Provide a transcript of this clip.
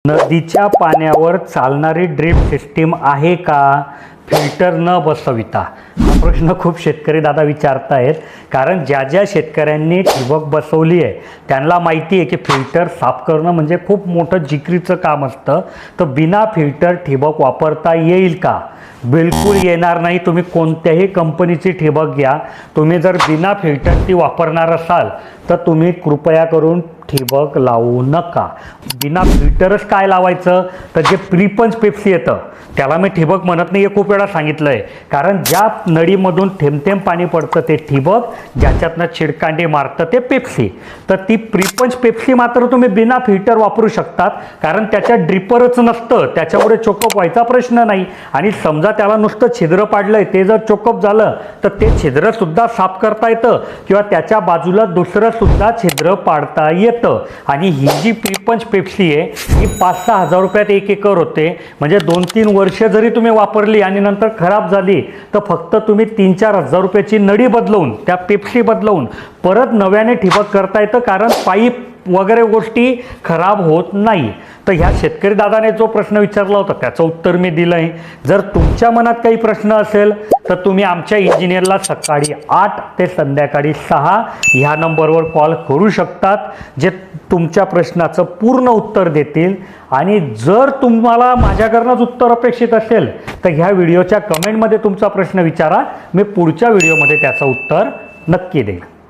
नदीच्या पाण्यावर चालणारी ड्रीप सिस्टीम आहे का फिल्टर न बसविता? हा प्रश्न खूप शेतकरी दादा विचारतायत, कारण ज्या ज्या शेतकऱ्यांनी ठिबक बसवली आहे त्यांना माहिती आहे की फिल्टर साफ करणं म्हणजे खूप मोठं जिकरीचं काम असतं. तर बिना फिल्टर ठिबक वापरता येईल का? बिलकुल येणार नाही. तुम्ही कोणत्याही कंपनीची ठिबक घ्या, तुम्ही जर बिना फिल्टर ती वापरणार असाल तर तुम्ही कृपया करून ठिबक लावू नका. बिना फिल्टरच काय लावायचं? तर जे प्रीपंच पेप्सी येतं त्याला मी ठिबक म्हणत नाही, हे खूप वेळा सांगितलं आहे. कारण ज्या नळीमधून थेंब थेंब पाणी पडतं ते ठिबक, ज्याच्यातनं चिडकांडी मारतं ते पेप्सी. तर ती प्रीपंच पेप्सी मात्र तुम्ही बिना फिल्टर वापरू शकतात, कारण त्याच्यात ड्रिपरच नसतं, त्याच्यामुळे चोकअप व्हायचा प्रश्न नाही. आणि समजा त्याला नुसतं छिद्र पाडलंय, ते जर चोकअप झालं तर ते छिद्रसुद्धा साफ करता येतं किंवा त्याच्या बाजूला दुसरंसुद्धा छिद्र पाडता येतं. आणि ही जी प्रीपंच पेप्सी आहे ही 5-6 हजार रुपयात 1 एकर होते. म्हणजे 2-3 वर्ष जरी तुम्ही वापरली आणि नंतर खराब झाली तर फक्त तुम्ही 3-4 हजार रुपयाची नळी बदलवून, त्या पेप्सी बदलवून परत नव्याने ठिबक करता येतं, कारण पाईप वगैरे गोष्टी खराब होत नाही. तर ह्या शेतकरी दादाने जो प्रश्न विचारला होता त्याचं उत्तर मी दिलं आहे. जर तुमच्या मनात काही प्रश्न असेल तर तुम्ही आमच्या इंजिनियरला सकाळी 8 ते संध्याकाळी 6 ह्या नंबरवर कॉल करू शकतात, जे तुमच्या प्रश्नाचं पूर्ण उत्तर देतील. आणि जर तुम्हाला माझ्याकडनंच उत्तर अपेक्षित असेल तर ह्या व्हिडिओच्या कमेंटमध्ये तुमचा प्रश्न विचारा, मी पुढच्या व्हिडिओमध्ये त्याचं उत्तर नक्की देईन.